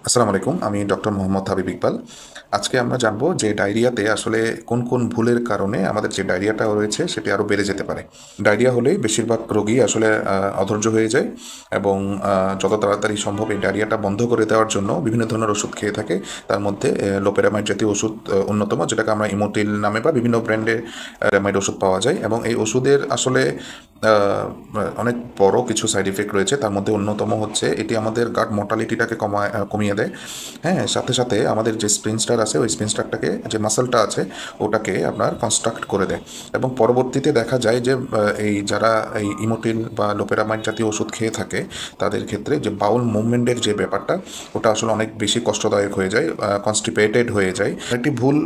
আসসালামু আলাইকুম। আমি ডক্টর মোহাম্মদ হাবিব ইকবাল। আজকে আমরা জানবো যে ডায়রিয়াতে আসলে কোন কোন ভুলের কারণে আমাদের যে ডায়রিয়াটা রয়েছে সেটি আরও বেড়ে যেতে পারে। ডায়রিয়া হলে বেশিরভাগ রোগী আসলে অধৈর্য হয়ে যায় এবং যত তাড়াতাড়ি সম্ভব এই ডায়রিয়াটা বন্ধ করে দেওয়ার জন্য বিভিন্ন ধরনের ওষুধ খেয়ে থাকে। তার মধ্যে লোপেরামাইড জাতীয় ওষুধ অন্যতম, যেটাকে আমরা ইমোটিল নামে বা বিভিন্ন ব্র্যান্ডে রেমাইড ওষুধ পাওয়া যায়। এবং এই ওষুধের আসলে অনেক বড় কিছু সাইড ইফেক্ট রয়েছে। তার মধ্যে অন্যতম হচ্ছে এটি আমাদের গাট মর্টালিটিটাকে কমিয়ে দেয়। হ্যাঁ, সাথে সাথে আমাদের যে স্প্রিনস্টার আছে ওই স্প্রিনস্টারটাকে, যে মাসলটা আছে ওটাকে আপনার কনস্ট্রাক্ট করে দেয়। এবং পরবর্তীতে দেখা যায় যে এই যারা এই ইমোটিল বা লোপেরামাইড জাতীয় ওষুধ খেয়ে থাকে তাদের ক্ষেত্রে যে বাউল মুভমেন্টের যে ব্যাপারটা ওটা আসলে অনেক বেশি কষ্টদায়ক হয়ে যায়, কনস্টিপেটেড হয়ে যায়। একটি ভুল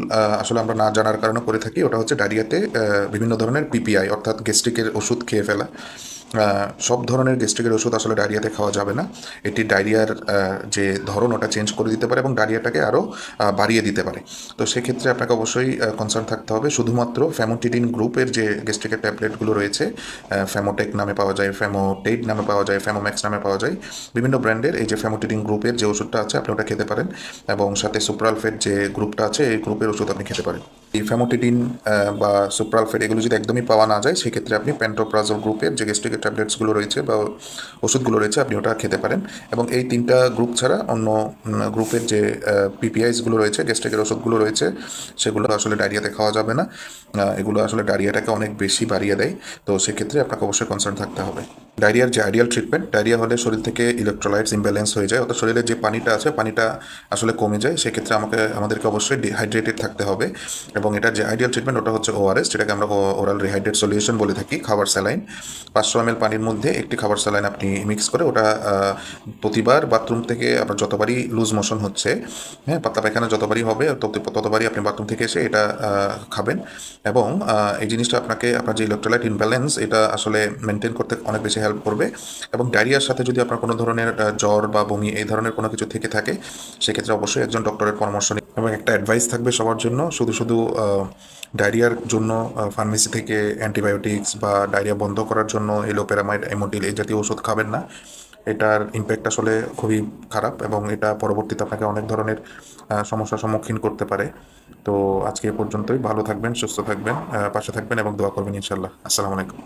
আসলে আমরা না জানার কারণে করে থাকি, ওটা হচ্ছে ডায়রিয়াতে বিভিন্ন ধরনের পিপিআই অর্থাৎ গ্যাস্ট্রিকের ওষুধ খেয়ে ফেলা। সব ধরনের গ্যাস্ট্রিকের ওষুধ আসলে ডায়রিয়াতে খাওয়া যাবে না। এটি ডায়রিয়ার যে ধরন ওটা চেঞ্জ করে দিতে পারে এবং ডায়রিয়াটাকে আরও বাড়িয়ে দিতে পারে। তো সেক্ষেত্রে আপনাকে অবশ্যই কনসার্ন থাকতে হবে শুধুমাত্র ফ্যামোটিডিন গ্রুপের যে গ্যাস্ট্রিকের ট্যাবলেটগুলো রয়েছে। ফ্যামোটেক নামে পাওয়া যায়, ফ্যামোটেড নামে পাওয়া যায়, ফ্যামোম্যাক্স নামে পাওয়া যায়। বিভিন্ন ব্র্যান্ডের এই যে ফ্যামোটিডিন গ্রুপের যে ওষুধটা আছে আপনি ওটা খেতে পারেন, এবং সাথে সুপ্রালফেট যে গ্রুপটা আছে এই গ্রুপের ওষুধ আপনি খেতে পারেন। এই ফ্যামোটিডিন বা সুপ্রালফেট এগুলো যদি একদমই পাওয়া না যায় সেক্ষেত্রে আপনি প্যান্টোপ্রাজল গ্রুপের যে গ্যাস্ট্রিকের ট্যাবলেটসগুলো রয়েছে বা ওষুধগুলো রয়েছে আপনি ওটা খেতে পারেন। এবং এই তিনটা গ্রুপ ছাড়া অন্য গ্রুপের যে পিপিআইসগুলো রয়েছে, গ্যাস্ট্রিকের ওষুধগুলো রয়েছে, সেগুলো আসলে ডায়রিয়াতে খাওয়া যাবে না। এগুলো আসলে ডায়রিয়াটাকে অনেক বেশি বাড়িয়ে দেয়। তো সেক্ষেত্রে আপনাকে অবশ্যই কনসার্ন থাকতে হবে। ডায়রিয়ার যে আইডিয়াল ট্রিটমেন্ট, ডায়রিয়া হলে শরীর থেকে ইলেকট্রোলাইটস ইমব্যালেন্স হয়ে যায়, অর্থাৎ শরীরে যে পানিটা আছে পানিটা আসলে কমে যায়। সেক্ষেত্রে আমাদেরকে অবশ্যই ডিহাইড্রেটেড থাকতে হবে। এবং এটার যে আইডিয়াল ট্রিটমেন্ট ওটা হচ্ছে ওআরএস, যেটাকে আমরা ওরাল রিহাইড্রেট সলিউশন বলে থাকি। খাবার স্যালাইন 500 ml পানির মধ্যে একটি খাবার স্যালাইন আপনি মিক্স করে ওটা প্রতিবার বাথরুম থেকে আপনার যতবারই লুজ মোশন হচ্ছে, হ্যাঁ, পাতলা পায়খানা যতবারই হবে ততবারই আপনি বাথরুম থেকে এসে এটা খাবেন। এবং এই জিনিসটা আপনার যে ইলেকট্রোলাইট ইমব্যালেন্স এটা আসলে মেনটেন করতে অনেক বেশি হেল্প করবে। এবং ডায়রিয়ার সাথে যদি আপনার কোনো ধরনের জ্বর বা বমি এই ধরনের কোনো কিছু থেকে থাকে সেক্ষেত্রে অবশ্যই একজন ডক্টরের পরামর্শ নিন। এবং একটা অ্যাডভাইস থাকবে সবার জন্য, শুধু শুধু ডায়রিয়ার জন্য ফার্মেসি থেকে অ্যান্টিবায়োটিক্স বা ডায়রিয়া বন্ধ করার জন্য এলোপেরামাইড, এমোটিল এই জাতীয় ওষুধ খাবেন না। এটার ইম্প্যাক্ট আসলে খুবই খারাপ এবং এটা পরবর্তীতে আপনাকে অনেক ধরনের সমস্যার সম্মুখীন করতে পারে। তো আজকে এ পর্যন্তই। ভালো থাকবেন, সুস্থ থাকবেন, পাশে থাকবেন এবং দোয়া করবেন ইনশাল্লাহ। আসসালামু আলাইকুম।